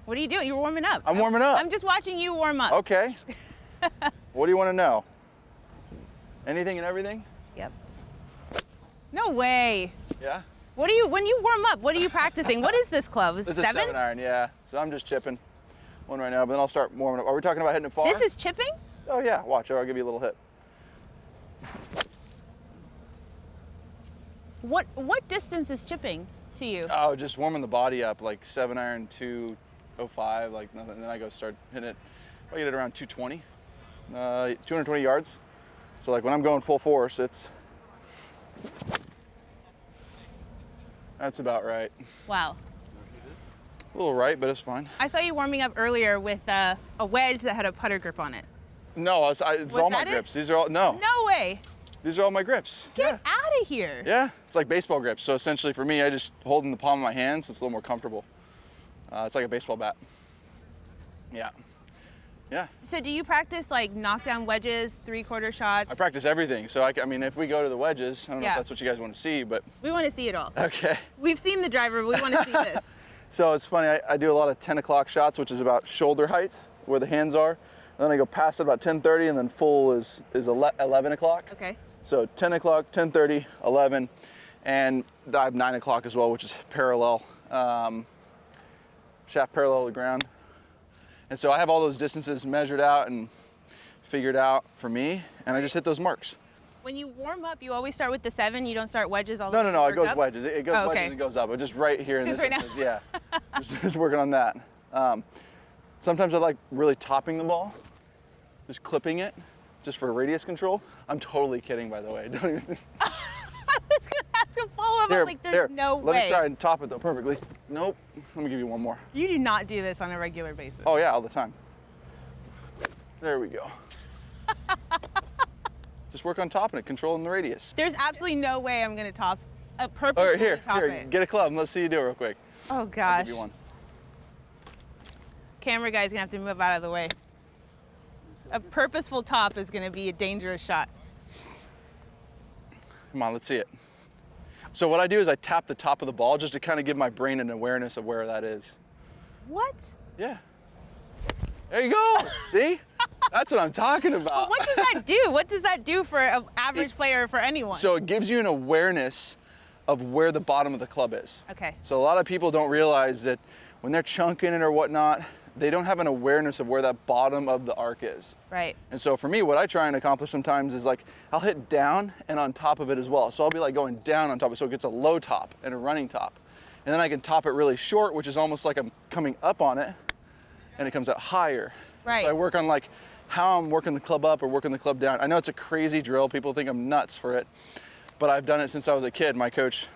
What are you doing? You're warming up. I'm warming up. I'm just watching you warm up. Okay. What do you want to know? Anything and everything? Yep. No way. Yeah? When you warm up, what are you practicing? What is this club? Is it It's a 7? 7-iron, yeah. So I'm just chipping one right now, but then I'll start warming up. Are we talking about hitting it far? This is chipping? Oh yeah, watch, I'll give you a little hit. What distance is chipping to you? Oh, just warming the body up, like 7-iron, 205, like nothing. And then I go start hitting it. I get it around 220, 220 yards. So like when I'm going full force, that's about right. Wow. A little right, but it's fine. I saw you warming up earlier with a wedge that had a putter grip on it. No, it's all my that it? grips. These are all, no. No way. These are all my grips. Get out of here. Yeah, it's like baseball grips. So essentially for me, I just hold in the palm of my hands. So it's a little more comfortable. It's like a baseball bat. Yeah. Yeah. So do you practice like knockdown wedges, 3/4 shots? I practice everything. So I mean, if we go to the wedges, I don't know if Yeah. that's what you guys want to see, but. We want to see it all. Okay. We've seen the driver, but we want to see this. So it's funny, I do a lot of 10 o'clock shots, which is about shoulder height, where the hands are. And then I go past it about 10:30, and then full is 11 o'clock. Okay. So 10 o'clock, 10:30, 11, and I have 9 o'clock as well, which is parallel, shaft parallel to the ground. And so I have all those distances measured out and figured out for me, and I just hit those marks. When you warm up, you always start with the 7. You don't start wedges all the way. No, it goes up? wedges. It goes wedges and goes up. But just right here in Just this right now. instance, yeah. just working on that. Sometimes I like really topping the ball, just clipping it, just for radius control. I'm totally kidding, by the way. Don't even. I was gonna ask a follow-up. I was like, there's no way. Let me try and top it though perfectly. Nope. Let me give you one more. You do not do this on a regular basis. Oh yeah, all the time. There we go. Just work on topping it, controlling the radius. There's absolutely no way I'm gonna top a All purposefully right, here, top it. get a club and let's see you do it real quick. Oh I'll gosh. give you one. Camera guy's gonna have to move out of the way. A purposeful top is gonna be a dangerous shot. Come on, let's see it. So what I do is I tap the top of the ball just to kind of give my brain an awareness of where that is. What? Yeah. There you go. See? That's what I'm talking about. But what does that do? What does that do for an average player or for anyone? So it gives you an awareness of where the bottom of the club is. Okay. So a lot of people don't realize that when they're chunking it or whatnot, they don't have an awareness of where that bottom of the arc is. Right. And so for me, what I try and accomplish sometimes is like, I'll hit down and on top of it as well. So I'll be like going down on top of it, so it gets a low top and a running top. And then I can top it really short, which is almost like I'm coming up on it, and it comes out higher. Right. So I work on like how I'm working the club up or working the club down. I know it's a crazy drill. People think I'm nuts for it, but I've done it since I was a kid. My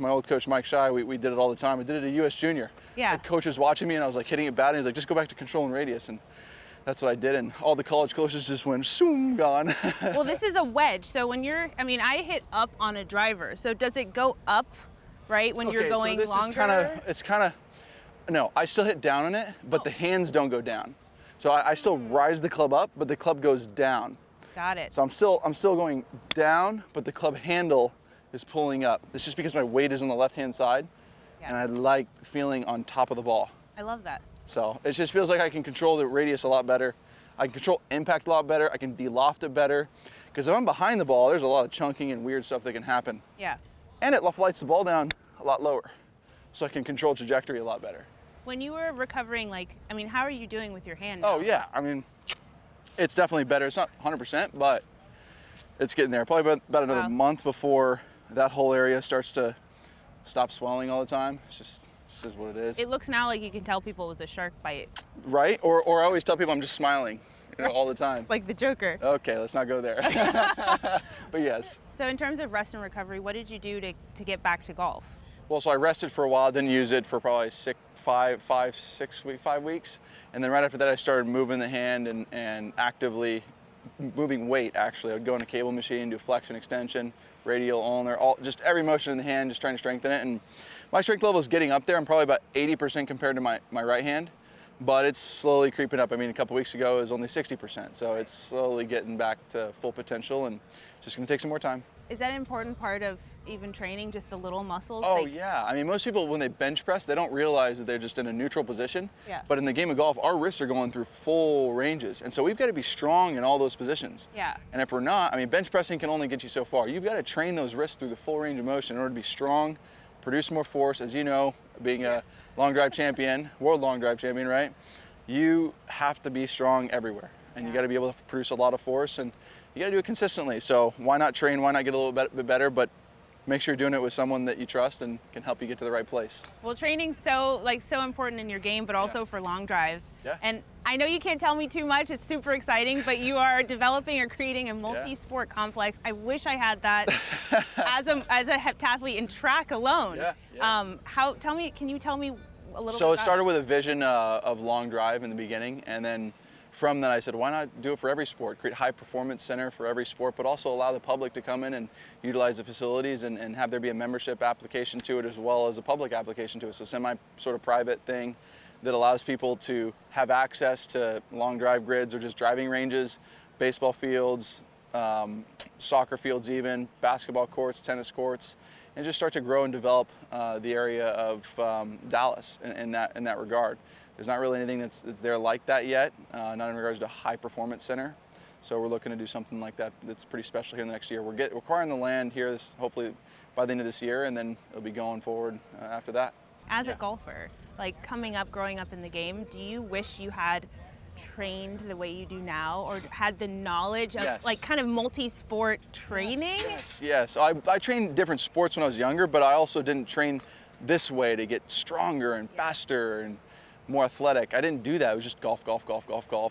old coach, Mike Shy, we did it all the time. I did it at US Junior. Yeah. I had coaches watching me and I was like hitting it bad and he's like, just go back to controlling radius. And that's what I did. And all the college coaches just went, zoom, gone. Well, this is a wedge. So when I hit up on a driver. So does it go up, right, when you're going so this longer? No, I still hit down on it, but the hands don't go down. So I still rise the club up, but the club goes down. Got it. So I'm still going down, but the club handle is pulling up. It's just because my weight is on the left-hand side, and I like feeling on top of the ball. I love that. So it just feels like I can control the radius a lot better. I can control impact a lot better. I can de-loft it better. Because if I'm behind the ball, there's a lot of chunking and weird stuff that can happen. Yeah. And it flights the ball down a lot lower. So I can control trajectory a lot better. When you were recovering, how are you doing with your hand now? Oh yeah, it's definitely better. It's not 100%, but it's getting there. Probably about another month before that whole area starts to stop swelling all the time. This is what it is. It looks now like you can tell people it was a shark bite. Right? Or I always tell people I'm just smiling, all the time. Like the Joker. Okay, let's not go there. But yes. So in terms of rest and recovery, what did you do to get back to golf? Well, so I rested for a while, didn't use it for probably 5 weeks. And then right after that, I started moving the hand and actively moving weight, actually. I would go on a cable machine, do flexion, extension, radial, ulnar, just every motion in the hand, just trying to strengthen it. And my strength level is getting up there. I'm probably about 80% compared to my right hand, but it's slowly creeping up. A couple weeks ago it was only 60%. So it's slowly getting back to full potential and just gonna take some more time. Is that an important part of even training just the little muscles? Oh, like, yeah. I mean, most people, when they bench press, they don't realize that they're just in a neutral position. Yeah. But in the game of golf, our wrists are going through full ranges. And so we've got to be strong in all those positions. Yeah. And if we're not, I mean, bench pressing can only get you so far. You've got to train those wrists through the full range of motion in order to be strong, produce more force. As you know, being a long drive champion, world long drive champion, right? You have to be strong everywhere. And you got to be able to produce a lot of force, and you got to do it consistently. So why not train? Why not get a little bit better? But make sure you're doing it with someone that you trust and can help you get to the right place. Well, training's so important in your game, but also for long drive. Yeah. And I know you can't tell me too much. It's super exciting, but you are developing or creating a multi-sport complex. I wish I had that as a heptathlete in track alone. Yeah. Can you tell me a little bit So it about started with a vision of long drive in the beginning, and then from that I said, why not do it for every sport? Create a high performance center for every sport, but also allow the public to come in and utilize the facilities and have there be a membership application to it as well as a public application to it. So semi sort of private thing that allows people to have access to long drive grids or just driving ranges, baseball fields, soccer fields even, basketball courts, tennis courts, and just start to grow and develop the area of Dallas in that regard. There's not really anything that's there like that yet, not in regards to a high performance center. So we're looking to do something like that that's pretty special here in the next year. We're acquiring the land here, hopefully by the end of this year, and then it'll be going forward after that. As a golfer, like growing up in the game, do you wish you had trained the way you do now, or had the knowledge of like kind of multi-sport training? Yes. I trained different sports when I was younger, but I also didn't train this way to get stronger and faster and more athletic. I didn't do that. It was just golf,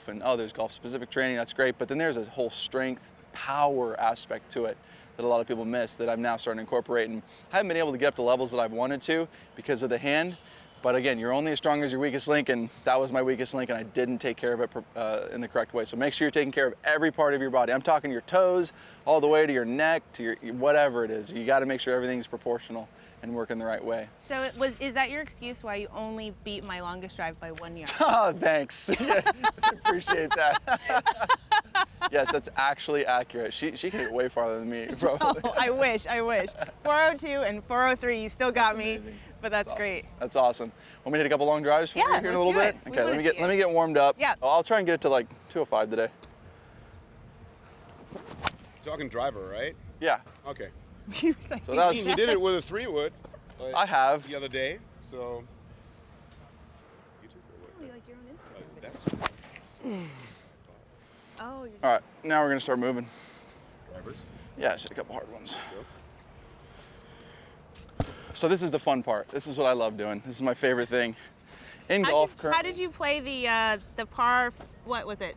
and there's golf specific training, that's great, but then there's a whole strength, power aspect to it that a lot of people miss that I'm now starting to incorporate, and I haven't been able to get up to levels that I've wanted to because of the hand. But again, you're only as strong as your weakest link, and that was my weakest link, and I didn't take care of it in the correct way. So make sure you're taking care of every part of your body. I'm talking your toes all the way to your neck, to your whatever it is. You got to make sure everything's proportional and working the right way. So is that your excuse why you only beat my longest drive by 1 yard? Oh, thanks. Yeah, appreciate that. Yes, that's actually accurate. She can get way farther than me, probably. Oh, I wish. 402 and 403, you still got me, but that's awesome. great. That's awesome. Want me to hit a couple long drives for you here in a little bit? It. Okay, let me get warmed up. Yeah. I'll try and get it to like 205 today. Talking driver, right? Yeah. Okay. So that was. You did it with a 3-wood. Like, I have. the other day, so. You took Oh, you like your own Instagram. That's Oh, you're All right, now we're gonna start moving. drivers. Yeah, just hit a couple hard ones. So this is the fun part. This is what I love doing. This is my favorite thing. In golf currently. How did you play the par, what was it?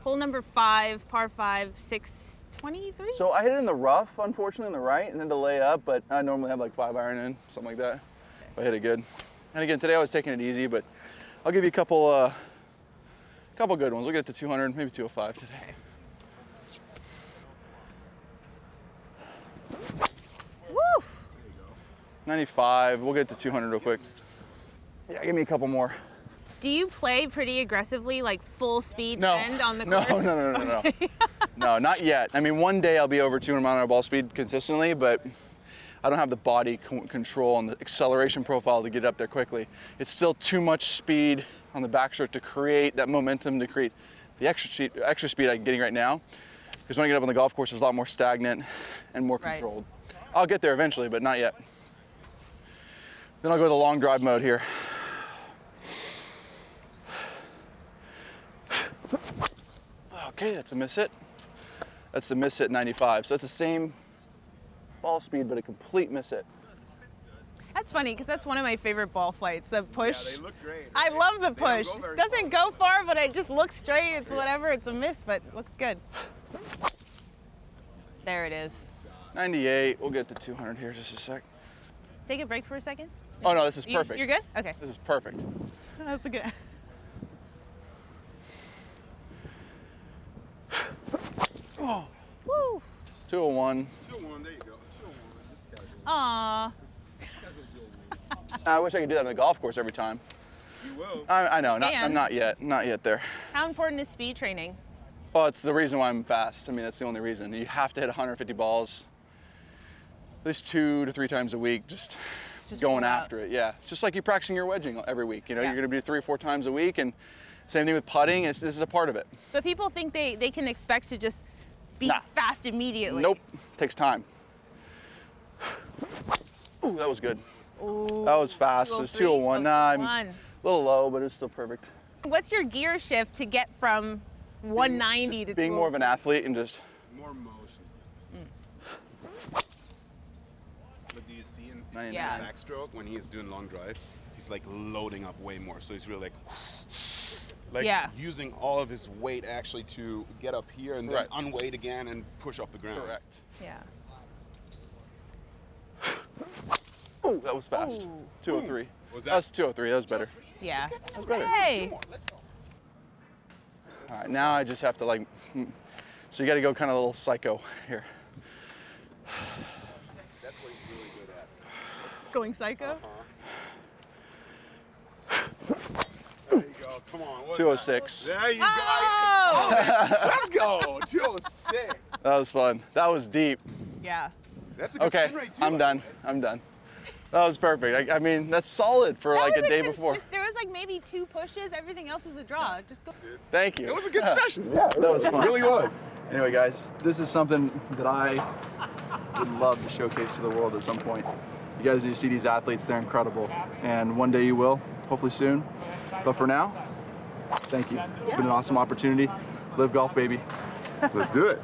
Hole number 5, par 5, 623? So I hit it in the rough, unfortunately, on the right, and then to lay up, but I normally have like 5-iron in, something like that. If I hit it good. And again, today I was taking it easy, but I'll give you a couple good ones. We'll get to 200, maybe 205 today. Woo! 95, we'll get to 200 real quick. Yeah, give me a couple more. Do you play pretty aggressively, like full speed send on the No, course? no. No, not yet. I mean, one day I'll be over 200 mile an hour ball speed consistently, but I don't have the body control and the acceleration profile to get up there quickly. It's still too much speed on the backstroke to create that momentum, to create the extra speed I'm getting right now. Because when I get up on the golf course, it's a lot more stagnant and more controlled. I'll get there eventually, but not yet. Then I'll go to long drive mode here. Okay, that's a miss hit. That's the miss hit 95. So it's the same ball speed, but a complete miss hit. That's funny, because that's one of my favorite ball flights, the push. Yeah, they look great. I love the They don't push. go very Doesn't go far, but it just looks straight. It's whatever. It's a miss, but looks good. There it is. 98, we'll get to 200 here just a sec. Take a break for a second. Oh no, this is perfect. You're good? Okay. This is perfect. That's a good. Oh, Woo! 201. 201, there you go. 201. Just casual. Aw. I wish I could do that on the golf course every time. You will. I know, I'm And- not yet there. How important is speed training? Well, it's the reason why I'm fast. I mean, that's the only reason. You have to hit 150 balls at least 2 to 3 times a week, just going after it. Yeah, it's just like you're practicing your wedging every week. You know, you're going to do 3 or 4 times a week, and same thing with putting. This is a part of it. But people think they can expect to just be fast immediately. Nope, takes time. Ooh, that was good. Ooh, that was fast. It was 201. Nah, I'm a little low, but it's still perfect. What's your gear shift to get from 190 to being more of an athlete and just more motion. But do you see in the backstroke when he's doing long drive, he's like loading up way more. So he's really like using all of his weight actually to get up here and then unweight again and push off the ground. Correct. Yeah. Oh, that was fast. Ooh. 203. Was that? That's 203. That was better. Yeah. That was better. Hey. 2 more. Let's go. All right, now I just have to like, so you got to go kind of a little psycho here. That's what he's really good at. Going psycho? There you go. Come on. 206. There you go. Oh! Let's go. 206. That was fun. That was deep. Yeah. That's a good spin rate too. I'm done. I'm done. That was perfect. I mean, that's solid for like a day before. There was like maybe 2 pushes. Everything else was a draw. Just go. Thank you. It was a good session. Yeah, that was fun. It really was. Anyway, guys, this is something that I would love to showcase to the world at some point. You guys need to see these athletes. They're incredible. And one day you will, hopefully soon. But for now, thank you. It's been an awesome opportunity. Live golf, baby. Let's do it.